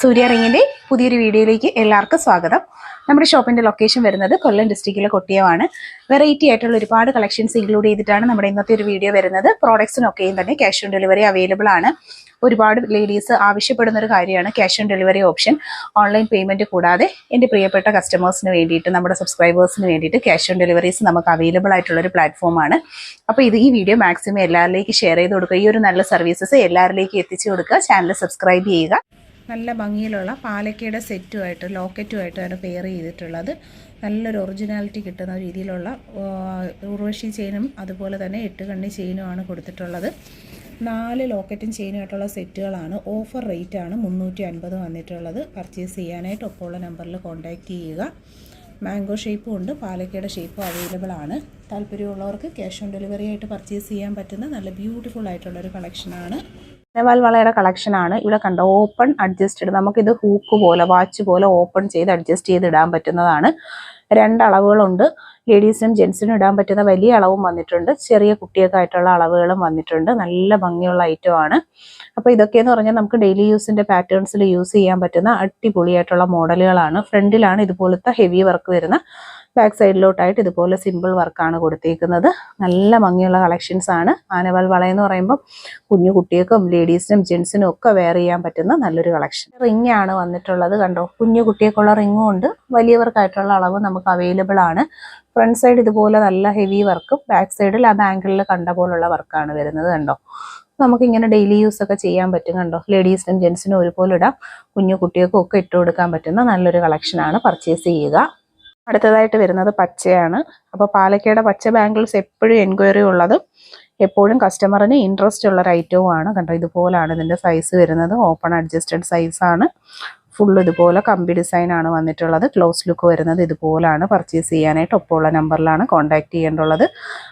സൂര്യ റിങ്ങിന്റെ പുതിയൊരു വീഡിയോയിലേക്ക് എല്ലാവർക്കും സ്വാഗതം. നമ്മുടെ ഷോപ്പിന്റെ ലൊക്കേഷൻ വരുന്നത് കൊല്ലം ഡിസ്ട്രിക്റ്റിലെ കൊട്ടിയമാണ്. വെറൈറ്റി ആയിട്ടുള്ള ഒരുപാട് കളക്ഷൻസ് ഇൻക്ലൂഡ് ചെയ്തിട്ടാണ് നമ്മുടെ ഇന്നത്തെ ഒരു വീഡിയോ വരുന്നത്. പ്രോഡക്ട്സിനൊക്കെയും തന്നെ ക്യാഷ് ഓൺ ഡെലിവറി അവൈലബിൾ ആണ്. ഒരുപാട് ലേഡീസ് ആവശ്യപ്പെടുന്ന ഒരു കാര്യമാണ് cash on delivery option. Online payment കൂടാതെ എൻ്റെ പ്രിയപ്പെട്ട കസ്റ്റമേഴ്സിന് വേണ്ടിയിട്ട്, നമ്മുടെ സബ്സ്ക്രൈബേഴ്സിന് വേണ്ടിയിട്ട് ക്യാഷ് ഓൺ ഡെലിവറീസ് നമുക്ക് അവൈലബിൾ ആയിട്ടുള്ള ഒരു പ്ലാറ്റ്ഫോമാണ്. അപ്പോൾ ഈ വീഡിയോ മാക്സിമം എല്ലാവരിലേക്കും ഷെയർ ചെയ്ത് കൊടുക്കുക. ഈ ഒരു നല്ല സർവീസസ് എല്ലാവരിലേക്കും എത്തിച്ചു കൊടുക്കുക. ചാനൽ സബ്സ്ക്രൈബ് ചെയ്യുക. നല്ല ഭംഗിയിലുള്ള പാലക്കയുടെ സെറ്റുമായിട്ട് ലോക്കറ്റുമായിട്ടാണ് പെയർ ചെയ്തിട്ടുള്ളത്. നല്ലൊരു ഒറിജിനാലിറ്റി കിട്ടുന്ന രീതിയിലുള്ള ഉർവശി ചെയിനും അതുപോലെ തന്നെ 8 കണ്ണി ചെയിനുമാണ് കൊടുത്തിട്ടുള്ളത്. 4 ലോക്കറ്റും ചെയിനുമായിട്ടുള്ള സെറ്റുകളാണ്. ഓഫർ റേറ്റ് ആണ് 350 വന്നിട്ടുള്ളത്. പർച്ചേസ് ചെയ്യാനായിട്ട് ഒപ്പമുള്ള നമ്പറിൽ കോൺടാക്റ്റ് ചെയ്യുക. മാംഗോ ഷേപ്പും ഉണ്ട്, പാലക്കയുടെ ഷേപ്പും അവൈലബിൾ ആണ്. താല്പര്യമുള്ളവർക്ക് ക്യാഷ് ഓൺ ഡെലിവറി ആയിട്ട് പർച്ചേസ് ചെയ്യാൻ പറ്റുന്ന നല്ല ബ്യൂട്ടിഫുൾ ആയിട്ടുള്ളൊരു കളക്ഷനാണ്. വളയുടെ കളക്ഷനാണ്. ഇവിടെ കണ്ടോ, ഓപ്പൺ അഡ്ജസ്റ്റഡ്. നമുക്കിത് ഹൂക്ക് പോലെ, വാച്ച് പോലെ ഓപ്പൺ ചെയ്ത് അഡ്ജസ്റ്റ് ചെയ്ത് ഇടാൻ പറ്റുന്നതാണ്. 2 അളവുകളുണ്ട്. ലേഡീസിനും ജെൻസിനും ഇടാൻ പറ്റുന്ന വലിയ അളവും വന്നിട്ടുണ്ട്, ചെറിയ കുട്ടികൾക്കായിട്ടുള്ള അളവുകളും വന്നിട്ടുണ്ട്. നല്ല ഭംഗിയുള്ള ഐറ്റമാണ്. അപ്പോൾ ഇതൊക്കെയെന്ന് പറഞ്ഞാൽ നമുക്ക് ഡെയിലി യൂസിൻ്റെ പാറ്റേൺസിൽ യൂസ് ചെയ്യാൻ പറ്റുന്ന അടിപൊളിയായിട്ടുള്ള മോഡലുകളാണ്. ഫ്രണ്ടിലാണ് ഇതുപോലത്തെ ഹെവി വർക്ക് വരുന്ന, ബാക്ക് സൈഡിലോട്ടായിട്ട് ഇതുപോലെ സിമ്പിൾ വർക്കാണ് കൊടുത്തേക്കുന്നത്. നല്ല ഭംഗിയുള്ള കളക്ഷൻസ് ആണ്. ആനവാൽ വളയെന്ന് പറയുമ്പോൾ കുഞ്ഞു കുട്ടികൾക്കും ലേഡീസിനും ജെൻസിനും ഒക്കെ വെയർ ചെയ്യാൻ പറ്റുന്ന നല്ലൊരു കളക്ഷൻ. റിംഗ് ആണ് വന്നിട്ടുള്ളത്. കണ്ടോ, കുഞ്ഞു കുട്ടികൾക്കുള്ള റിങ്ങും ഉണ്ട്, വലിയവർക്കായിട്ടുള്ള അളവ് നമുക്ക് അവൈലബിൾ ആണ്. ഫ്രണ്ട് സൈഡ് ഇതുപോലെ നല്ല ഹെവി വർക്കും, ബാക്ക് സൈഡിൽ ആ ബാങ്കിളിൽ കണ്ട പോലുള്ള വർക്കാണ് വരുന്നത്. കണ്ടോ, നമുക്കിങ്ങനെ ഡെയിലി യൂസ് ഒക്കെ ചെയ്യാൻ പറ്റും. കണ്ടോ, ലേഡീസിനും ജെൻസിനും ഒരുപോലെ ഇടാം, കുഞ്ഞു കുട്ടികൾക്കും ഒക്കെ ഇട്ട് കൊടുക്കാൻ പറ്റുന്ന നല്ലൊരു കളക്ഷനാണ്. പർച്ചേസ് ചെയ്യുക. അടുത്തതായിട്ട് വരുന്നത് പച്ചയാണ്. അപ്പോൾ പാലക്കയുടെ പച്ച ബാംഗിൾസ് എപ്പോഴും എൻക്വയറി ഉള്ളതും എപ്പോഴും കസ്റ്റമറിന് ഇൻട്രസ്റ്റ് ഉള്ളൊരു ഐറ്റവുമാണ്. കണ്ടോ, ഇതുപോലാണ് ഇതിൻ്റെ സൈസ് വരുന്നത്. ഓപ്പൺ അഡ്ജസ്റ്റഡ് സൈസാണ്. ഫുൾ ഇതുപോലെ കമ്പി ഡിസൈനാണ് വന്നിട്ടുള്ളത്. ക്ലോസ് ലുക്ക് വരുന്നത് ഇതുപോലാണ്. പർച്ചേസ് ചെയ്യാനായിട്ട് ഒപ്പമുള്ള നമ്പറിലാണ് കോൺടാക്റ്റ് ചെയ്യേണ്ടുള്ളത്.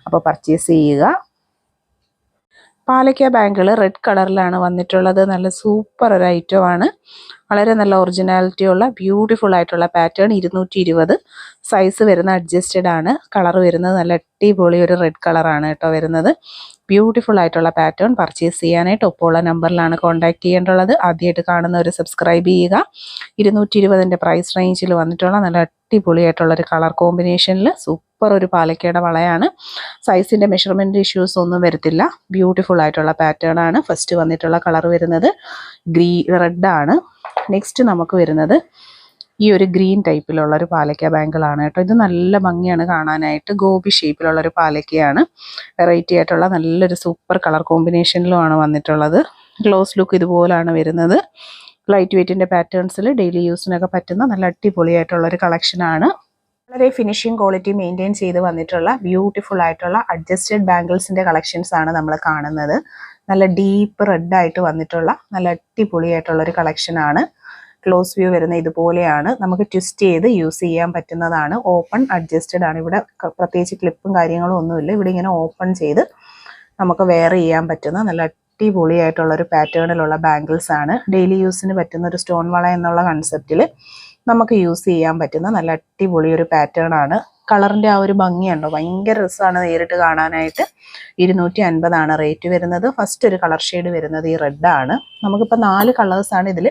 അപ്പോൾ പർച്ചേസ് ചെയ്യുക. പാലക്ക ബാങ്കിൾ റെഡ് കളറിലാണ് വന്നിട്ടുള്ളത്. നല്ല സൂപ്പർ ഒരു ഐറ്റമാണ്. വളരെ നല്ല ഒറിജിനാലിറ്റി ഉള്ള ബ്യൂട്ടിഫുൾ ആയിട്ടുള്ള പാറ്റേൺ. 220 സൈസ് വരുന്ന അഡ്ജസ്റ്റഡ് ആണ്. കളർ വരുന്നത് നല്ല അടിപൊളി ഒരു റെഡ് കളറാണ് കേട്ടോ വരുന്നത്. ബ്യൂട്ടിഫുൾ ആയിട്ടുള്ള പാറ്റേൺ. പർച്ചേസ് ചെയ്യാനായിട്ട് ഒപ്പമുള്ള നമ്പറിലാണ് കോൺടാക്ട് ചെയ്യേണ്ടുള്ളത്. ആദ്യമായിട്ട് കാണുന്നവർ സബ്സ്ക്രൈബ് ചെയ്യുക. 220ൻ്റെ പ്രൈസ് റേഞ്ചിൽ വന്നിട്ടുള്ള നല്ല അടിപൊളിയായിട്ടുള്ളൊരു കളർ കോമ്പിനേഷനിൽ സൂപ്പർ ഒരു പാലക്കയുടെ വളയാണ്. സൈസിൻ്റെ മെഷർമെൻറ്റ് ഇഷ്യൂസ് ഒന്നും വരത്തില്ല. ബ്യൂട്ടിഫുൾ ആയിട്ടുള്ള പാറ്റേൺ ആണ്. ഫസ്റ്റ് വന്നിട്ടുള്ള കളർ വരുന്നത് റെഡ് ആണ്. നെക്സ്റ്റ് നമുക്ക് വരുന്നത് ഈ ഒരു ഗ്രീൻ ടൈപ്പിലുള്ള ഒരു പാലക്ക ബാങ്കിളാണ് കേട്ടോ. ഇത് നല്ല ഭംഗിയാണ് കാണാനായിട്ട്. ഗോപി ഷേപ്പിലുള്ളൊരു പാലക്കയാണ്. വെറൈറ്റി ആയിട്ടുള്ള നല്ലൊരു സൂപ്പർ കളർ കോമ്പിനേഷനിലുമാണ് വന്നിട്ടുള്ളത്. ക്ലോസ് ലുക്ക് ഇതുപോലാണ് വരുന്നത്. ലൈറ്റ് വെയ്റ്റിൻ്റെ പാറ്റേൺസിൽ ഡെയിലി യൂസിനൊക്കെ പറ്റുന്ന നല്ല അടിപൊളിയായിട്ടുള്ളൊരു കളക്ഷനാണ്. വളരെ ഫിനിഷിംഗ് ക്വാളിറ്റി മെയിൻറ്റെയിൻ ചെയ്ത് വന്നിട്ടുള്ള ബ്യൂട്ടിഫുൾ ആയിട്ടുള്ള അഡ്ജസ്റ്റഡ് ബാംഗിൾസിൻ്റെ കളക്ഷൻസ് ആണ് നമ്മൾ കാണുന്നത്. നല്ല ഡീപ്പ് റെഡ് ആയിട്ട് വന്നിട്ടുള്ള നല്ല അടിപൊളിയായിട്ടുള്ളൊരു കളക്ഷനാണ്. ക്ലോസ് വ്യൂ വരുന്ന ഇതുപോലെയാണ്. നമുക്ക് ട്വിസ്റ്റ് ചെയ്ത് യൂസ് ചെയ്യാൻ പറ്റുന്നതാണ്. ഓപ്പൺ അഡ്ജസ്റ്റഡ് ആണ്. ഇവിടെ പ്രത്യേകിച്ച് ക്ലിപ്പും കാര്യങ്ങളും ഒന്നുമില്ല. ഇവിടെ ഇങ്ങനെ ഓപ്പൺ ചെയ്ത് നമുക്ക് വെയർ ചെയ്യാൻ പറ്റുന്ന നല്ല അടിപൊളിയായിട്ടുള്ളൊരു പാറ്റേണിലുള്ള ബാംഗിൾസ് ആണ്. ഡെയിലി യൂസിന് പറ്റുന്ന ഒരു സ്റ്റോൺ വള എന്നുള്ള കൺസെപ്റ്റിൽ നമുക്ക് യൂസ് ചെയ്യാൻ പറ്റുന്ന നല്ല അടിപൊളി ഒരു പാറ്റേൺ ആണ്. കളറിൻ്റെ ആ ഒരു ഭംഗിയുണ്ടോ, ഭയങ്കര രസമാണ് നേരിട്ട് കാണാനായിട്ട്. 250 ആണ് റേറ്റ് വരുന്നത്. ഫസ്റ്റ് ഒരു കളർ ഷെയ്ഡ് വരുന്നത് ഈ റെഡ് ആണ്. നമുക്കിപ്പോൾ 4 കളേഴ്സാണ് ഇതിൽ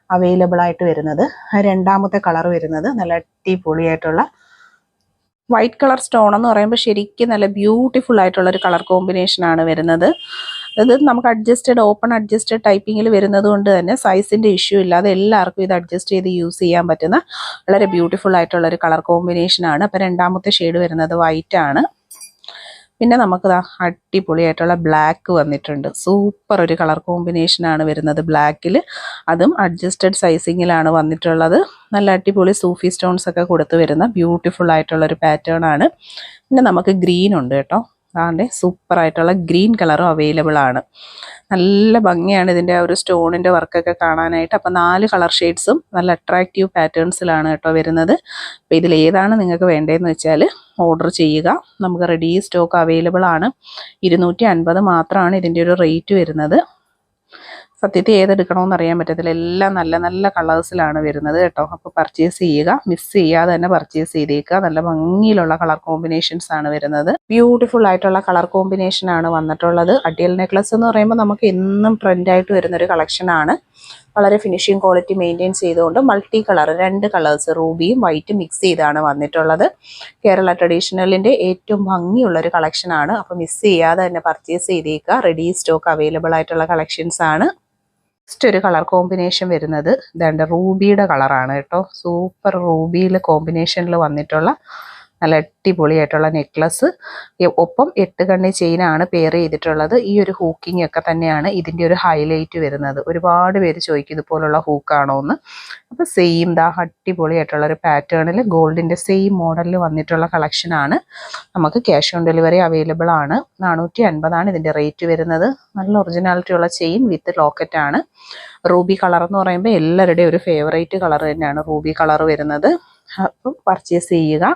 അവൈലബിൾ ആയിട്ട് വരുന്നത്. രണ്ടാമത്തെ കളർ വരുന്നത് നല്ല അടിപൊളിയായിട്ടുള്ള വൈറ്റ് കളർ സ്റ്റോൺ എന്ന് പറയുമ്പോൾ ശരിക്കും നല്ല ബ്യൂട്ടിഫുൾ ആയിട്ടുള്ള ഒരു കളർ കോമ്പിനേഷനാണ് വരുന്നത്. അത് നമുക്ക് അഡ്ജസ്റ്റഡ്, ഓപ്പൺ അഡ്ജസ്റ്റഡ് ടൈപ്പിങ്ങിൽ വരുന്നത് കൊണ്ട് തന്നെ സൈസിൻ്റെ ഇഷ്യൂ ഇല്ലാതെ എല്ലാവർക്കും ഇത് അഡ്ജസ്റ്റ് ചെയ്ത് യൂസ് ചെയ്യാൻ പറ്റുന്ന വളരെ ബ്യൂട്ടിഫുൾ ആയിട്ടുള്ളൊരു കളർ കോമ്പിനേഷനാണ്. അപ്പോൾ രണ്ടാമത്തെ ഷെയ്ഡ് വരുന്നത് വൈറ്റ് ആണ്. പിന്നെ നമുക്ക് അടിപൊളിയായിട്ടുള്ള ബ്ലാക്ക് വന്നിട്ടുണ്ട്. സൂപ്പർ ഒരു കളർ കോമ്പിനേഷനാണ് വരുന്നത് ബ്ലാക്കിൽ. അതും അഡ്ജസ്റ്റഡ് സൈസിങ്ങിലാണ് വന്നിട്ടുള്ളത്. നല്ല അടിപൊളി സൂഫി സ്റ്റോൺസ് ഒക്കെ കൊടുത്ത് വരുന്ന ബ്യൂട്ടിഫുൾ ആയിട്ടുള്ളൊരു പാറ്റേൺ ആണ്. പിന്നെ നമുക്ക് ഗ്രീൻ ഉണ്ട് കേട്ടോ. അതാണ്ട് സൂപ്പർ ആയിട്ടുള്ള ഗ്രീൻ കളറും അവൈലബിൾ ആണ്. നല്ല ഭംഗിയാണ് ഇതിൻ്റെ ഒരു സ്റ്റോണിൻ്റെ വർക്കൊക്കെ കാണാനായിട്ട്. അപ്പോൾ 4 കളർ ഷെയ്ഡ്സും നല്ല അട്രാക്റ്റീവ് പാറ്റേൺസിലാണ് കേട്ടോ വരുന്നത്. അപ്പോൾ ഇതിൽ ഏതാണ് നിങ്ങൾക്ക് വേണ്ടതെന്ന് വെച്ചാൽ ഓർഡർ ചെയ്യുക. നമുക്ക് റെഡി സ്റ്റോക്ക് അവൈലബിൾ ആണ്. 250 മാത്രമാണ് ഇതിൻ്റെ ഒരു റേറ്റ് വരുന്നത്. സത്യത്തിൽ ഏതെടുക്കണമെന്ന് അറിയാൻ പറ്റത്തില്ല. എല്ലാം നല്ല നല്ല കളേഴ്സിലാണ് വരുന്നത് കേട്ടോ. അപ്പോൾ പർച്ചേസ് ചെയ്യുക, മിസ് ചെയ്യാതെ തന്നെ പർച്ചേസ് ചെയ്തേക്കുക. നല്ല ഭംഗിയിലുള്ള കളർ കോമ്പിനേഷൻസ് ആണ് വരുന്നത്. ബ്യൂട്ടിഫുൾ ആയിട്ടുള്ള കളർ കോമ്പിനേഷൻ ആണ് വന്നിട്ടുള്ളത്. അടിയൽ നെക്ലസ് എന്ന് പറയുമ്പോൾ നമുക്ക് എന്നും ട്രെൻഡായിട്ട് വരുന്നൊരു കളക്ഷനാണ്. വളരെ ഫിനിഷിംഗ് ക്വാളിറ്റി മെയിൻറ്റെയിൻ ചെയ്തുകൊണ്ട് മൾട്ടി കളർ 2 കളേഴ്സ് റൂബിയും വൈറ്റും മിക്സ് ചെയ്താണ് വന്നിട്ടുള്ളത്. കേരള ട്രഡീഷണലിൻ്റെ ഏറ്റവും ഭംഗിയുള്ളൊരു കളക്ഷനാണ്. അപ്പോൾ മിസ് ചെയ്യാതെ തന്നെ പർച്ചേസ് ചെയ്തേക്കുക. റെഡി സ്റ്റോക്ക് അവൈലബിൾ ആയിട്ടുള്ള കളക്ഷൻസ് ആണ്. നെക്സ്റ്റ് ഒരു കളർ കോമ്പിനേഷൻ വരുന്നത് ഇതാണ്ട് റൂബിയുടെ കളറാണ് കേട്ടോ. സൂപ്പർ റൂബിയിൽ കോമ്പിനേഷനിൽ വന്നിട്ടുള്ള നല്ല അടിപൊളിയായിട്ടുള്ള നെക്ലസ്, ഒപ്പം 8 കണ്ണി ചെയിനാണ് പെയർ ചെയ്തിട്ടുള്ളത്. ഈ ഒരു ഹൂക്കിംഗ് ഒക്കെ തന്നെയാണ് ഇതിൻ്റെ ഒരു ഹൈലൈറ്റ് വരുന്നത്. ഒരുപാട് പേര് ചോദിക്കും ഇതുപോലുള്ള ഹൂക്കാണോ എന്ന്. അപ്പോൾ സെയിം അടിപൊളിയായിട്ടുള്ള ഒരു പാറ്റേണിൽ ഗോൾഡിൻ്റെ സെയിം മോഡലിൽ വന്നിട്ടുള്ള കളക്ഷനാണ്. നമുക്ക് ക്യാഷ് ഓൺ ഡെലിവറി അവൈലബിൾ ആണ്. 450 ഇതിൻ്റെ റേറ്റ് വരുന്നത്. നല്ല ഒറിജിനാലിറ്റി ഉള്ള ചെയിൻ വിത്ത് ലോക്കറ്റ് ആണ്. റൂബി കളർ എന്ന് പറയുമ്പോൾ എല്ലാവരുടെയും ഒരു ഫേവറേറ്റ് കളർ തന്നെയാണ് റൂബി കളർ വരുന്നത്. അപ്പം പർച്ചേസ് ചെയ്യുക.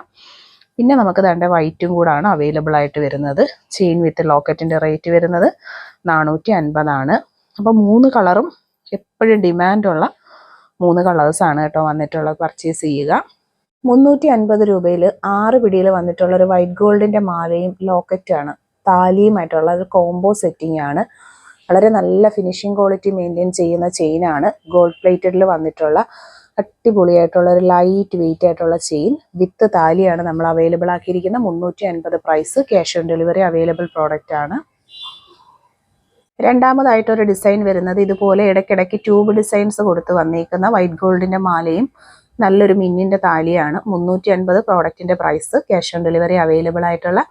പിന്നെ നമുക്ക് തന്നെ വൈറ്റും കൂടാണ് അവൈലബിൾ ആയിട്ട് വരുന്നത്. ചെയിൻ വിത്ത് ലോക്കറ്റിൻ്റെ റേറ്റ് വരുന്നത് 450 ആണ്. അപ്പോൾ 3 കളറും എപ്പോഴും ഡിമാൻഡുള്ള 3 കളേഴ്സാണ് കേട്ടോ വന്നിട്ടുള്ളത്. പർച്ചേസ് ചെയ്യുക. 350 രൂപയിൽ 6 പിടിയിൽ വന്നിട്ടുള്ള ഒരു വൈറ്റ് ഗോൾഡിൻ്റെ മാലയും ലോക്കറ്റാണ്. താലിയുമായിട്ടുള്ള ഒരു കോംബോ സെറ്റിംഗ് ആണ്. വളരെ നല്ല ഫിനിഷിംഗ് ക്വാളിറ്റി മെയിൻറ്റെയിൻ ചെയ്യുന്ന ചെയിനാണ്. ഗോൾഡ് പ്ലേറ്റഡിൽ വന്നിട്ടുള്ള അടിപൊളിയായിട്ടുള്ള ഒരു ലൈറ്റ് വെയിറ്റ് ആയിട്ടുള്ള ചെയിൻ വിത്ത് താലിയാണ് നമ്മൾ അവൈലബിൾ ആക്കിയിരിക്കുന്ന. 350 price. Cash on delivery available product ആണ്. രണ്ടാമതായിട്ടൊരു ഡിസൈൻ വരുന്നത് ഇതുപോലെ ഇടയ്ക്കിടയ്ക്ക് ട്യൂബ് ഡിസൈൻസ് കൊടുത്ത് വന്നിരിക്കുന്ന വൈറ്റ് ഗോൾഡിൻ്റെ മാലയും നല്ലൊരു മിന്നിൻ്റെ താലിയാണ്. 350 പ്രോഡക്റ്റിൻ്റെ price. Cash on delivery available ആയിട്ടുള്ള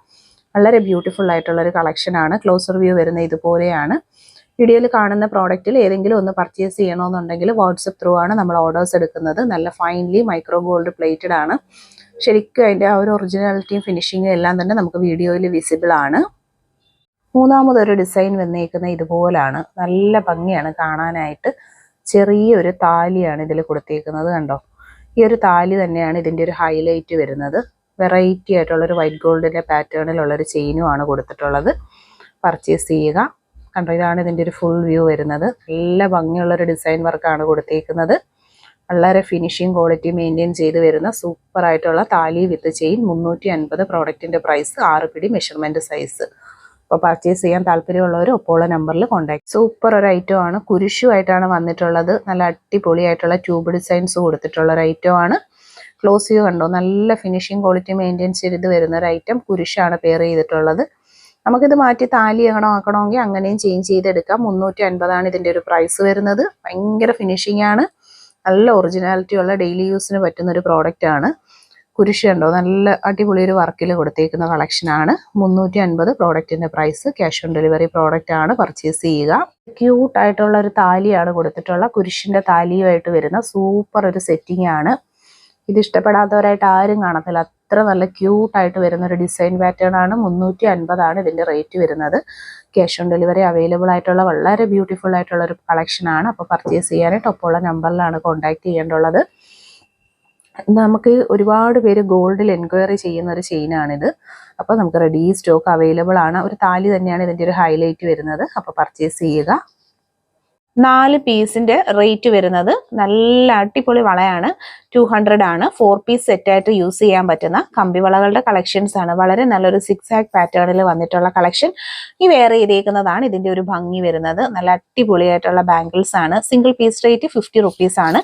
വളരെ ബ്യൂട്ടിഫുൾ ആയിട്ടുള്ള ഒരു കളക്ഷനാണ്. ക്ലോസർ വ്യൂ വരുന്നത് ഇതുപോലെയാണ്. വീഡിയോയിൽ കാണുന്ന പ്രോഡക്റ്റിൽ ഏതെങ്കിലും ഒന്ന് പർച്ചേസ് ചെയ്യണമെന്നുണ്ടെങ്കിൽ വാട്സപ്പ് ത്രൂ ആണ് നമ്മൾ ഓർഡേഴ്സ് എടുക്കുന്നത്. നല്ല ഫൈൻലി മൈക്രോ ഗോൾഡ് പ്ലേറ്റഡ് ആണ്. ശരിക്കും അതിൻ്റെ ആ ഒരു ഒറിജിനാലിറ്റിയും ഫിനിഷിങ്ങും എല്ലാം തന്നെ നമുക്ക് വീഡിയോയിൽ വിസിബിൾ ആണ്. മൂന്നാമതൊരു ഡിസൈൻ വന്നേക്കുന്നത് ഇതുപോലാണ്. നല്ല ഭംഗിയാണ് കാണാനായിട്ട്. ചെറിയൊരു താലിയാണ് ഇതിൽ കൊടുത്തേക്കുന്നത്. കണ്ടോ, ഈ ഒരു താലി തന്നെയാണ് ഇതിൻ്റെ ഒരു ഹൈലൈറ്റ് വരുന്നത്. വെറൈറ്റി ആയിട്ടുള്ളൊരു വൈറ്റ് ഗോൾഡിൻ്റെ പാറ്റേണിലുള്ളൊരു ചെയിനുമാണ് കൊടുത്തിട്ടുള്ളത്. പർച്ചേസ് ചെയ്യുക. കണ്ടോ, ഇതാണ് ഇതിൻ്റെ ഒരു ഫുൾ വ്യൂ വരുന്നത്. നല്ല ഭംഗിയുള്ളൊരു ഡിസൈൻ വർക്കാണ് കൊടുത്തേക്കുന്നത്. വളരെ ഫിനിഷിംഗ് ക്വാളിറ്റി മെയിൻറ്റെയിൻ ചെയ്ത് വരുന്ന സൂപ്പറായിട്ടുള്ള താലി വിത്ത് ചെയിൻ. 350 പ്രോഡക്റ്റിൻ്റെ പ്രൈസ്. 6 പിടി മെഷർമെൻറ്റ് സൈസ്. അപ്പോൾ പർച്ചേസ് ചെയ്യാൻ താല്പര്യമുള്ളവർ ഒപ്പമുള്ള നമ്പറിൽ കോൺടാക്ട്. സൂപ്പർ ഒരു ഐറ്റം ആണ്. കുരിശുമായിട്ടാണ് വന്നിട്ടുള്ളത്. നല്ല അടിപൊളിയായിട്ടുള്ള ട്യൂബ് ഡിസൈൻസ് കൊടുത്തിട്ടുള്ള ഒരു ഐറ്റം ആണ്. ക്ലോസ് വ്യൂ കണ്ടോ, നല്ല ഫിനിഷിംഗ് ക്വാളിറ്റി മെയിൻറ്റെയിൻ ചെയ്ത് വരുന്ന ഒരു ഐറ്റം. കുരിശാണ് പെയർ ചെയ്തിട്ടുള്ളത്. നമുക്കിത് മാറ്റി താലി ആക്കണമെങ്കിൽ അങ്ങനെയും ചേഞ്ച് ചെയ്തെടുക്കാം. 350 ഇതിൻ്റെ ഒരു പ്രൈസ് വരുന്നത്. ഭയങ്കര ഫിനിഷിംഗ് ആണ്. നല്ല ഒറിജിനാലിറ്റി ഉള്ള ഡെയിലി യൂസിന് പറ്റുന്ന ഒരു പ്രോഡക്റ്റ് ആണ്. കുരിശ് കണ്ടോ, നല്ല അടിപൊളി ഒരു വർക്കിൽ കൊടുത്തേക്കുന്ന കളക്ഷനാണ്. 350 പ്രോഡക്റ്റിൻ്റെ price. Cash on delivery product ആണ്. പർച്ചേസ് ചെയ്യുക. ക്യൂട്ട് ആയിട്ടുള്ള ഒരു താലിയാണ് കൊടുത്തിട്ടുള്ള. കുരിശിൻ്റെ താലിയുമായിട്ട് വരുന്ന സൂപ്പർ ഒരു സെറ്റിംഗ് ആണ്. ഇത് ഇഷ്ടപ്പെടാത്തവരായിട്ട് ആരും കാണത്തില്ല. അത്ര നല്ല ക്യൂട്ടായിട്ട് വരുന്ന ഒരു ഡിസൈൻ പാറ്റേൺ ആണ്. 350 ഇതിൻ്റെ റേറ്റ് വരുന്നത്. ക്യാഷ് ഓൺ ഡെലിവറി അവൈലബിൾ ആയിട്ടുള്ള വളരെ ബ്യൂട്ടിഫുൾ ആയിട്ടുള്ള ഒരു കളക്ഷനാണ്. അപ്പോൾ പർച്ചേസ് ചെയ്യാനായിട്ട് ഒപ്പമുള്ള നമ്പറിലാണ് കോൺടാക്ട് ചെയ്യേണ്ടുള്ളത്. നമുക്ക് ഒരുപാട് പേര് ഗോൾഡിൽ എൻക്വയറി ചെയ്യുന്ന ഒരു ചെയിനാണിത്. അപ്പോൾ നമുക്ക് റെഡി സ്റ്റോക്ക് അവൈലബിൾ ആണ്. ഒരു താലി തന്നെയാണ് ഇതിൻ്റെ ഒരു ഹൈലൈറ്റ് വരുന്നത്. അപ്പോൾ പർച്ചേസ് ചെയ്യുക. 4 പീസിൻ്റെ റേറ്റ് വരുന്നത്. നല്ല അടിപൊളി വളയാണ്. 200 ആണ്. 4 പീസ് സെറ്റായിട്ട് യൂസ് ചെയ്യാൻ പറ്റുന്ന കമ്പിവളകളുടെ കളക്ഷൻസ് ആണ്. വളരെ നല്ലൊരു 6 ആക്ക് പാറ്റേണിൽ വന്നിട്ടുള്ള കളക്ഷൻ. ഈ വെയർ ചെയ്തേക്കുന്നതാണ് ഇതിൻ്റെ ഒരു ഭംഗി വരുന്നത്. നല്ല അടിപൊളിയായിട്ടുള്ള ബാംഗിൾസ് ആണ്. സിംഗിൾ പീസ് റേറ്റ് 50 റുപ്പീസ് ആണ്.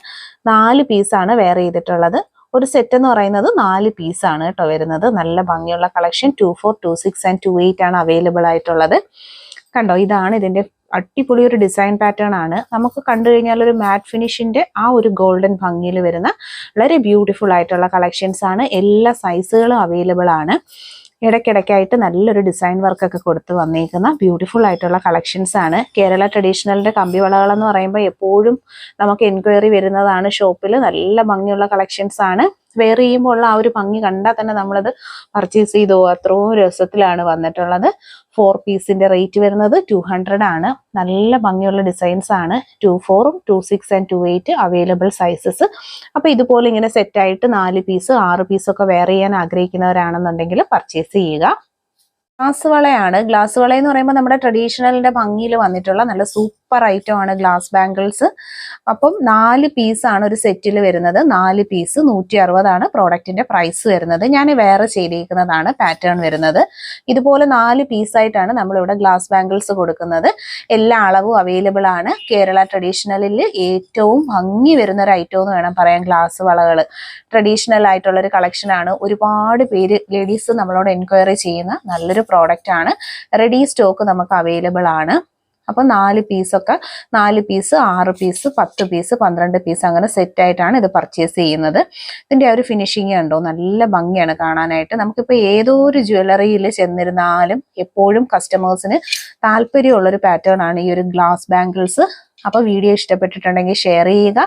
4 പീസാണ് വെയർ ചെയ്തിട്ടുള്ളത്. ഒരു സെറ്റ് എന്ന് പറയുന്നത് 4 പീസാണ് കേട്ടോ വരുന്നത്. നല്ല ഭംഗിയുള്ള കളക്ഷൻ. 24, 26 ആൻഡ് 28 ആണ് അവൈലബിൾ ആയിട്ടുള്ളത്. കണ്ടോ, ഇതാണ് ഇതിൻ്റെ അടിപൊളി ഒരു ഡിസൈൻ പാറ്റേൺ ആണ്. നമുക്ക് കണ്ടു കഴിഞ്ഞാൽ ഒരു മാറ്റ് ഫിനിഷിന്റെ ആ ഒരു ഗോൾഡൻ ഭംഗിയിൽ വരുന്ന വളരെ ബ്യൂട്ടിഫുൾ ആയിട്ടുള്ള കളക്ഷൻസ് ആണ്. എല്ലാ സൈസുകളും അവൈലബിൾ ആണ്. ഇടയ്ക്കിടയ്ക്കായിട്ട് നല്ലൊരു ഡിസൈൻ വർക്കൊക്കെ കൊടുത്ത് വന്നേക്കുന്ന ബ്യൂട്ടിഫുൾ ആയിട്ടുള്ള കളക്ഷൻസ് ആണ്. കേരള ട്രഡീഷണലിന്റെ കമ്പിവളകൾ എന്ന് പറയുമ്പോൾ എപ്പോഴും നമുക്ക് എൻക്വയറി വരുന്നതാണ് ഷോപ്പിൽ. നല്ല ഭംഗിയുള്ള കളക്ഷൻസ് ആണ്. വെയർ ചെയ്യുമ്പോൾ ഉള്ള ആ ഒരു ഭംഗി കണ്ടാൽ തന്നെ നമ്മളത് പർച്ചേസ് ചെയ്തോ, അത്രയും രസത്തിലാണ് വന്നിട്ടുള്ളത്. 4 പീസിന്റെ റേറ്റ് വരുന്നത് 200 ആണ്. നല്ല ഭംഗിയുള്ള ഡിസൈൻസ് ആണ്. 24, 26 ആൻഡ് 28 അവൈലബിൾ സൈസസ്. അപ്പൊ ഇതുപോലെ ഇങ്ങനെ സെറ്റായിട്ട് 4 പീസ് 6 പീസൊക്കെ വെയർ ചെയ്യാൻ ആഗ്രഹിക്കുന്നവരാണെന്നുണ്ടെങ്കിൽ പർച്ചേസ് ചെയ്യുക. ഗ്ലാസ് വളയാണ്. ഗ്ലാസ് വള എന്ന് പറയുമ്പോൾ നമ്മുടെ ട്രഡീഷണലിന്റെ ഭംഗിയിൽ വന്നിട്ടുള്ള നല്ല സൂപ്പർ സൂപ്പർ ഐറ്റം ആണ് ഗ്ലാസ് ബാംഗിൾസ്. അപ്പം 4 പീസാണ് ഒരു സെറ്റിൽ വരുന്നത്. 4 പീസ് 160 പ്രോഡക്റ്റിന്റെ പ്രൈസ് വരുന്നത്. ഞാൻ വേറെ ചെയ്തിരിക്കുന്നതാണ് പാറ്റേൺ വരുന്നത്. ഇതുപോലെ 4 പീസായിട്ടാണ് നമ്മളിവിടെ ഗ്ലാസ് ബാംഗിൾസ് കൊടുക്കുന്നത്. എല്ലാ അളവും അവൈലബിൾ ആണ്. കേരള ട്രഡീഷണലിൽ ഏറ്റവും ഭംഗി വരുന്ന ഒരു ഐറ്റം എന്ന് വേണം പറയാൻ ഗ്ലാസ് വളകൾ. ട്രഡീഷണൽ ആയിട്ടുള്ള ഒരു കളക്ഷൻ ആണ്. ഒരുപാട് പേര് ലേഡീസ് നമ്മളോട് എൻക്വയറി ചെയ്യുന്ന നല്ലൊരു പ്രോഡക്റ്റ് ആണ്. റെഡി സ്റ്റോക്ക് നമുക്ക് അവൈലബിൾ ആണ്. അപ്പോൾ 4 പീസൊക്കെ 4 പീസ് 6 പീസ് 10 പീസ് 12 പീസ് അങ്ങനെ സെറ്റായിട്ടാണ് ഇത് പർച്ചേസ് ചെയ്യുന്നത്. ഇതിൻ്റെ ആ ഒരു ഫിനിഷിങ് ഉണ്ടോ, നല്ല ഭംഗിയാണ് കാണാനായിട്ട്. നമുക്കിപ്പോൾ ഏതോ ഒരു ജ്വല്ലറിയിൽ ചെന്നിരുന്നാലും എപ്പോഴും കസ്റ്റമേഴ്സിന് താല്പര്യമുള്ളൊരു പാറ്റേൺ ആണ് ഈ ഒരു ഗ്ലാസ് ബാംഗിൾസ്. അപ്പോൾ വീഡിയോ ഇഷ്ടപ്പെട്ടിട്ടുണ്ടെങ്കിൽ ഷെയർ ചെയ്യുക.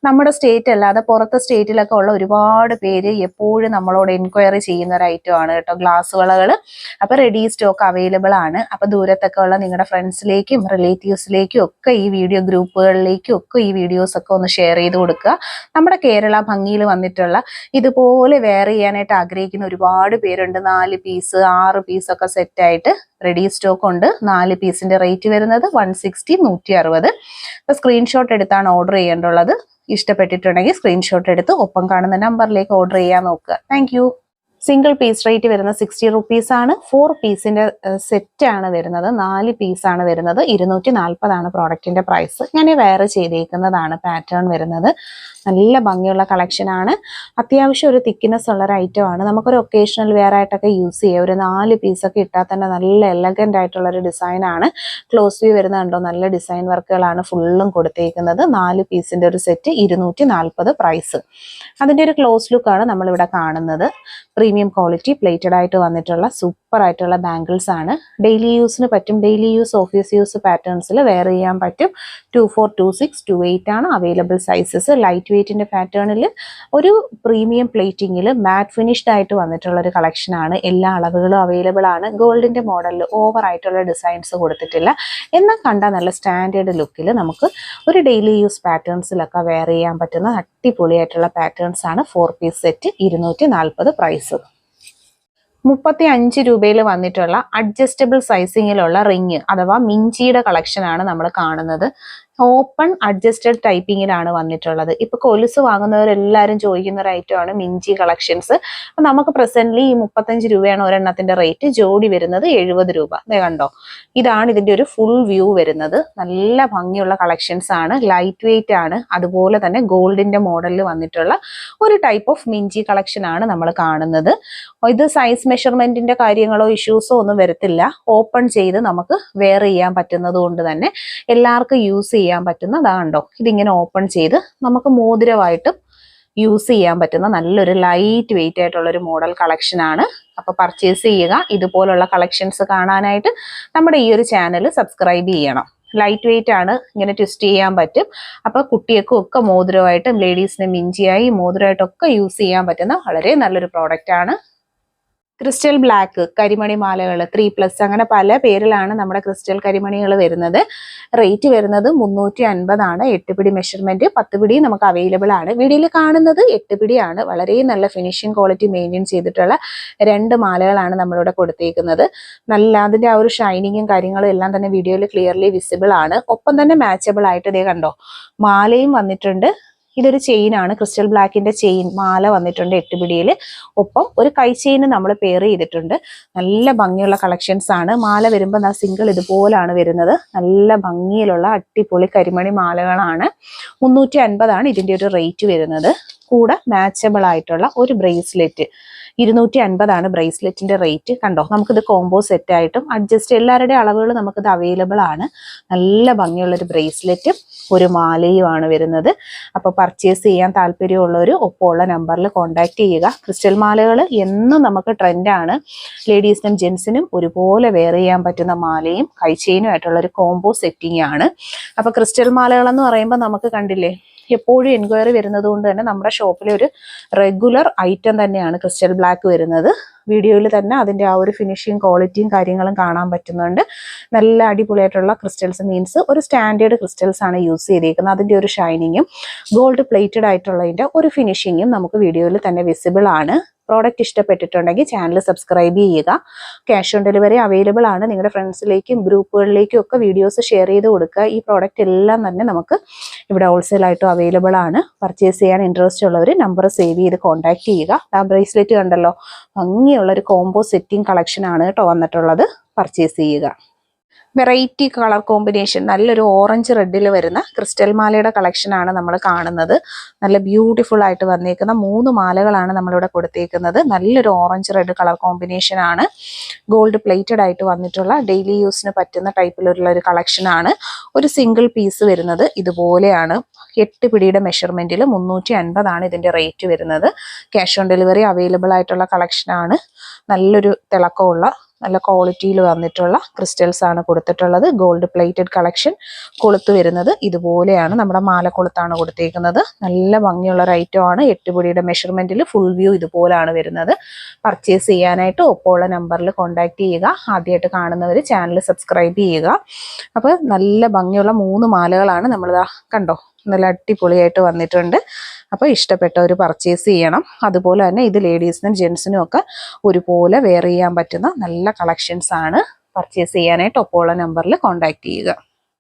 നമ്മുടെ സ്റ്റേറ്റ് അല്ലാതെ പുറത്തെ സ്റ്റേറ്റിലൊക്കെ ഉള്ള ഒരുപാട് പേര് എപ്പോഴും നമ്മളോട് എൻക്വയറി ചെയ്യുന്ന ഒരു ഐറ്റം ആണ് കേട്ടോ ഗ്ലാസ് വളകൾ. അപ്പോൾ റെഡി സ്റ്റോക്ക് അവൈലബിൾ ആണ്. അപ്പോൾ ദൂരത്തൊക്കെ ഉള്ള നിങ്ങളുടെ ഫ്രണ്ട്സിലേക്കും റിലേറ്റീവ്സിലേക്കും ഒക്കെ ഈ വീഡിയോ ഗ്രൂപ്പുകളിലേക്കും ഒക്കെ ഈ വീഡിയോസ് ഒക്കെ ഒന്ന് ഷെയർ ചെയ്ത് കൊടുക്കുക. നമ്മുടെ കേരള ഭംഗിയിൽ വന്നിട്ടുള്ള ഇതുപോലെ വെയർ ചെയ്യാനായിട്ട് ആഗ്രഹിക്കുന്ന ഒരുപാട് പേരുണ്ട്. 4 പീസ് 6 പീസൊക്കെ സെറ്റായിട്ട് റെഡി സ്റ്റോക്ക് ഉണ്ട്. 4 പീസിന്റെ റേറ്റ് വരുന്നത് 160 160. അപ്പോൾ സ്ക്രീൻഷോട്ട് എടുത്താണ് ഓർഡർ ചെയ്യേണ്ടുള്ളത്. ഇഷ്ടപ്പെട്ടിട്ടുണ്ടെങ്കിൽ സ്ക്രീൻഷോട്ട് എടുത്ത് ഒപ്പം കാണുന്ന നമ്പറിലേക്ക് ഓർഡർ ചെയ്യാൻ നോക്കുക. താങ്ക് സിംഗിൾ പീസ് റേറ്റ് വരുന്നത് 60 റുപ്പീസ് ആണ്. 4 പീസിന്റെ സെറ്റ് ആണ് വരുന്നത്. 4 പീസാണ് വരുന്നത്. 240 പ്രോഡക്റ്റിന്റെ പ്രൈസ്. ഞാൻ വേറെ ചെയ്തേക്കുന്നതാണ് പാറ്റേൺ വരുന്നത്. നല്ല ഭംഗിയുള്ള കളക്ഷൻ ആണ്. അത്യാവശ്യം ഒരു തിക്നെസ് ഉള്ള ഒരു ഐറ്റം ആണ്. നമുക്കൊരു ഒക്കേഷണൽ വെയർ ആയിട്ടൊക്കെ യൂസ് ചെയ്യാം. ഒരു 4 പീസൊക്കെ ഇട്ടാൽ തന്നെ നല്ല എലഗന്റ് ആയിട്ടുള്ള ഒരു ഡിസൈൻ ആണ്. ക്ലോസ് വ്യൂ വരുന്നുണ്ടോ, നല്ല ഡിസൈൻ വർക്കുകളാണ് ഫുള്ളും കൊടുത്തേക്കുന്നത്. 4 പീസിന്റെ ഒരു സെറ്റ് 240 പ്രൈസ്. അതിന്റെ ഒരു ക്ലോസ് ലുക്ക് ആണ് നമ്മളിവിടെ കാണുന്നത്. പ്രീമിയം ക്വാളിറ്റി പ്ലേറ്റഡ് ആയിട്ട് വന്നിട്ടുള്ള സൂപ്പർ ആയിട്ടുള്ള ബാംഗിൾസ് ആണ്. ഡെയിലി യൂസിന് പറ്റും. ഡെയിലി യൂസ് ഓഫീസ് യൂസ് പാറ്റേൺസിൽ വെയർ ചെയ്യാൻ പറ്റും. 24, 26, 28 ആണ് അവൈലബിൾ സൈസസ്. ലൈറ്റ് വെയ്റ്റിന്റെ പാറ്റേണിൽ ഒരു പ്രീമിയം പ്ലേറ്റിംഗിൽ മാറ്റ് ഫിനിഷ്ഡ് ആയിട്ട് വന്നിട്ടുള്ള ഒരു കളക്ഷൻ ആണ്. എല്ലാ അളവുകളും അവൈലബിൾ ആണ്. ഗോൾഡിന്റെ മോഡലിൽ ഓവർ ആയിട്ടുള്ള ഡിസൈൻസ് കൊടുത്തിട്ടില്ല. എന്നാൽ കണ്ടാൽ നല്ല സ്റ്റാൻഡേർഡ് ലുക്കിൽ നമുക്ക് ഒരു ഡെയിലി യൂസ് പാറ്റേൺസിലൊക്കെ വെയർ ചെയ്യാൻ പറ്റുന്ന അടിപൊളിയായിട്ടുള്ള പാറ്റേൺസ് ആണ്. 4 പീസ് സെറ്റ് 240 പ്രൈസ്. 35 രൂപയിൽ വന്നിട്ടുള്ള അഡ്ജസ്റ്റബിൾ സൈസിങ്ങിലുള്ള റിങ് അഥവാ മിഞ്ചിയുടെ കളക്ഷൻ ആണ് നമ്മൾ കാണുന്നത്. ഓപ്പൺ അഡ്ജസ്റ്റഡ് ടൈപ്പിങ്ങിലാണ് വന്നിട്ടുള്ളത്. ഇപ്പൊ കൊലുസ് വാങ്ങുന്നവരെല്ലാവരും ചോദിക്കുന്ന ഒരു ഐറ്റം ആണ് മിഞ്ചി കളക്ഷൻസ്. അപ്പൊ നമുക്ക് പ്രസന്റ്ലി ഈ 35 രൂപയാണ് ഒരെണ്ണത്തിന്റെ റേറ്റ്. ജോഡി വരുന്നത് 70 രൂപ. ദേ കണ്ടോ, ഇതാണ് ഇതിന്റെ ഒരു ഫുൾ വ്യൂ വരുന്നത്. നല്ല ഭംഗിയുള്ള കളക്ഷൻസ് ആണ്. ലൈറ്റ് വെയിറ്റ് ആണ്. അതുപോലെ തന്നെ ഗോൾഡിന്റെ മോഡലിൽ വന്നിട്ടുള്ള ഒരു ടൈപ്പ് ഓഫ് മിഞ്ചി കളക്ഷൻ ആണ് നമ്മൾ കാണുന്നത്. ഇത് സൈസ് മെഷർമെന്റിന്റെ കാര്യങ്ങളോ ഇഷ്യൂസോ ഒന്നും വരത്തില്ല. ഓപ്പൺ ചെയ്ത് നമുക്ക് വെയർ ചെയ്യാൻ പറ്റുന്നത് കൊണ്ട് തന്നെ എല്ലാവർക്കും യൂസ് ചെയ്യാൻ പറ്റുന്നതാണ്ടോ. ഇതിങ്ങനെ ഓപ്പൺ ചെയ്ത് നമുക്ക് മോതിരമായിട്ടും യൂസ് ചെയ്യാൻ പറ്റുന്ന നല്ലൊരു ലൈറ്റ് വെയിറ്റ് ആയിട്ടുള്ള ഒരു മോഡൽ കളക്ഷൻ ആണ്. അപ്പൊ പർച്ചേസ് ചെയ്യുക. ഇതുപോലുള്ള കളക്ഷൻസ് കാണാനായിട്ട് നമ്മുടെ ഈ ഒരു ചാനൽ സബ്സ്ക്രൈബ് ചെയ്യണം. ലൈറ്റ് വെയിറ്റ് ആണ്. ഇങ്ങനെ ട്വിസ്റ്റ് ചെയ്യാൻ പറ്റും. അപ്പൊ കുട്ടികൾക്കും ഒക്കെ മോതിരമായിട്ടും ലേഡീസിന് മിഞ്ചിയായി മോതിരമായിട്ടൊക്കെ യൂസ് ചെയ്യാൻ പറ്റുന്ന വളരെ നല്ലൊരു പ്രോഡക്റ്റ് ആണ്. ക്രിസ്റ്റൽ ബ്ലാക്ക് കരിമണി മാലകൾ 3+ അങ്ങനെ പല പേരിലാണ് നമ്മുടെ ക്രിസ്റ്റൽ കരിമണികൾ വരുന്നത്. റേറ്റ് വരുന്നത് 350 ആണ്. 8 പിടി മെഷർമെന്റ് 10 പിടി നമുക്ക് അവൈലബിൾ ആണ്. വീഡിയോയിൽ കാണുന്നത് 8 പിടിയാണ്. വളരെ നല്ല ഫിനിഷിംഗ് ക്വാളിറ്റി മെയിൻറ്റെയിൻ ചെയ്തിട്ടുള്ള 2 മാലകളാണ് നമ്മളിവിടെ കൊടുത്തേക്കുന്നത്. നല്ല അതിന്റെ ആ ഒരു ഷൈനിങ്ങും കാര്യങ്ങളും എല്ലാം തന്നെ വീഡിയോയിൽ ക്ലിയർലി വിസിബിൾ ആണ്. ഒപ്പം തന്നെ മാച്ചബിൾ ആയിട്ട് ഇതേ കണ്ടോ മാലയും വന്നിട്ടുണ്ട്. ഇതൊരു ചെയിൻ ആണ്. ക്രിസ്റ്റൽ ബ്ലാക്കിന്റെ ചെയിൻ മാല വന്നിട്ടുണ്ട് 8 പിടിയിൽ. ഒപ്പം ഒരു കൈ ചെയിൻ നമ്മൾ പെയർ ചെയ്തിട്ടുണ്ട്. നല്ല ഭംഗിയുള്ള കളക്ഷൻസ് ആണ്. മാല വരുമ്പോൾ സിംഗിൾ ഇതുപോലാണ് വരുന്നത്. നല്ല ഭംഗിയിലുള്ള അടിപൊളി കരിമണി മാലകളാണ്. 350 ആണ് ഇതിന്റെ ഒരു റേറ്റ് വരുന്നത്. കൂടെ മാച്ചബിൾ ആയിട്ടുള്ള ഒരു ബ്രേസ്ലെറ്റ് 250 ആണ് ബ്രേസ്ലെറ്റിന്റെ റേറ്റ്. കണ്ടോ, നമുക്കിത് കോംബോ സെറ്റ് ആയിട്ടും അഡ്ജസ്റ്റ് എല്ലാവരുടെ അളവുകൾ നമുക്കിത് അവൈലബിൾ ആണ്. നല്ല ഭംഗിയുള്ള ഒരു ബ്രേസ്ലെറ്റും ഒരു മാലയുമാണ് വരുന്നത്. അപ്പോൾ പർച്ചേസ് ചെയ്യാൻ താല്പര്യമുള്ളവർ ഒപ്പമുള്ള നമ്പറിൽ കോൺടാക്ട് ചെയ്യുക. ക്രിസ്റ്റൽ മാലകൾ എന്നും നമുക്ക് ട്രെൻഡാണ്. ലേഡീസിനും ജെൻസിനും ഒരുപോലെ വെയർ ചെയ്യാൻ പറ്റുന്ന മാലയും കൈച്ചെയിനും ആയിട്ടുള്ള ഒരു കോംബോ സെറ്റിംഗ് ആണ്. അപ്പോൾ ക്രിസ്റ്റൽ മാലകൾ എന്ന് പറയുമ്പോൾ നമുക്ക് കണ്ടില്ലേ എപ്പോഴും എൻക്വയറി വരുന്നത് കൊണ്ട് തന്നെ നമ്മുടെ ഷോപ്പിലെ ഒരു റെഗുലർ ഐറ്റം തന്നെയാണ് ക്രിസ്റ്റൽ ബ്ലാക്ക് വരുന്നത്. വീഡിയോയിൽ തന്നെ അതിൻ്റെ ആ ഒരു ഫിനിഷിങ് ക്വാളിറ്റിയും കാര്യങ്ങളും കാണാൻ പറ്റുന്നുണ്ട്. നല്ല അടിപൊളിയായിട്ടുള്ള ക്രിസ്റ്റൽസ് മീൻസ് ഒരു സ്റ്റാൻഡേർഡ് ക്രിസ്റ്റൽസ് ആണ് യൂസ് ചെയ്തിരിക്കുന്നത്. അതിൻ്റെ ഒരു ഷൈനിങ്ങും ഗോൾഡ് പ്ലേറ്റഡ് ആയിട്ടുള്ളതിൻ്റെ ഒരു ഫിനിഷിങ്ങും നമുക്ക് വീഡിയോയിൽ തന്നെ വിസിബിൾ ആണ്. പ്രോഡക്റ്റ് ഇഷ്ടപ്പെട്ടിട്ടുണ്ടെങ്കിൽ ചാനൽ സബ്സ്ക്രൈബ് ചെയ്യുക. ക്യാഷ് ഓൺ ഡെലിവറി അവൈലബിൾ ആണ്. നിങ്ങളുടെ ഫ്രണ്ട്സിലേക്കും ഗ്രൂപ്പുകളിലേക്കും ഒക്കെ വീഡിയോസ് ഷെയർ ചെയ്ത് കൊടുക്കുക. ഈ പ്രോഡക്റ്റ് എല്ലാം തന്നെ നമുക്ക് ഇവിടെ ഹോൾസെയിലായിട്ടും അവൈലബിൾ ആണ്. പർച്ചേസ് ചെയ്യാൻ ഇൻട്രസ്റ്റ് ഉള്ളവർ നമ്പർ സേവ് ചെയ്ത് കോൺടാക്ട് ചെയ്യുക. ആ ബ്രേസ്ലെറ്റ് കണ്ടല്ലോ, ഭംഗിയുള്ള ഒരു കോംബോ സെറ്റിംഗ് കളക്ഷൻ ആണ് കേട്ടോ വന്നിട്ടുള്ളത്. പർച്ചേസ് ചെയ്യുക. വെറൈറ്റി കളർ കോമ്പിനേഷൻ, നല്ലൊരു ഓറഞ്ച് റെഡിൽ വരുന്ന ക്രിസ്റ്റൽ മാലയുടെ കളക്ഷനാണ് നമ്മൾ കാണുന്നത്. നല്ല ബ്യൂട്ടിഫുൾ ആയിട്ട് വന്നേക്കുന്ന 3 മാലകളാണ് നമ്മളിവിടെ കൊടുത്തേക്കുന്നത്. നല്ലൊരു ഓറഞ്ച് റെഡ് കളർ കോമ്പിനേഷൻ ആണ്. ഗോൾഡ് പ്ലേറ്റഡ് ആയിട്ട് വന്നിട്ടുള്ള ഡെയിലി യൂസിന് പറ്റുന്ന ടൈപ്പിലുള്ള ഒരു കളക്ഷനാണ്. ഒരു സിംഗിൾ പീസ് വരുന്നത് ഇതുപോലെയാണ്. 8 പിടിയുടെ മെഷർമെന്റിൽ 350 ആണ് ഇതിന്റെ റേറ്റ് വരുന്നത്. ക്യാഷ് ഓൺ ഡെലിവറി അവൈലബിൾ ആയിട്ടുള്ള കളക്ഷനാണ്. നല്ലൊരു തിളക്കമുള്ള നല്ല ക്വാളിറ്റിയിൽ വന്നിട്ടുള്ള ക്രിസ്റ്റൽസ് ആണ് കൊടുത്തിട്ടുള്ളത്. Gold plated collection. കൊളുത്ത് വരുന്നത് ഇതുപോലെയാണ്. നമ്മുടെ മാലക്കൊളുത്താണ് കൊടുത്തേക്കുന്നത്. നല്ല ഭംഗിയുള്ള ഒരു ഐറ്റം ആണ്. 8 പിടിയുടെ മെഷർമെന്റിൽ ഫുൾ വ്യൂ ഇതുപോലാണ് വരുന്നത്. പർച്ചേസ് ചെയ്യാനായിട്ട് ഒപ്പമുള്ള നമ്പറിൽ കോൺടാക്ട് ചെയ്യുക. ആദ്യമായിട്ട് കാണുന്നവർ ചാനൽ സബ്സ്ക്രൈബ് ചെയ്യുക. അപ്പോൾ നല്ല ഭംഗിയുള്ള 3 മാലകളാണ് നമ്മളിതാ കണ്ടോ, നല്ല അടിപൊളിയായിട്ട് വന്നിട്ടുണ്ട്. അപ്പോൾ ഇഷ്ടപ്പെട്ടവർ പർച്ചേസ് ചെയ്യണം. അതുപോലെ തന്നെ ഇത് ലേഡീസിനും ജെൻസിനും ഒക്കെ ഒരുപോലെ വെയർ ചെയ്യാൻ പറ്റുന്ന നല്ല കളക്ഷൻസ് ആണ്. പർച്ചേസ് ചെയ്യാനായിട്ട് ഒപ്പമുള്ള നമ്പറിൽ കോൺടാക്ട് ചെയ്യുക.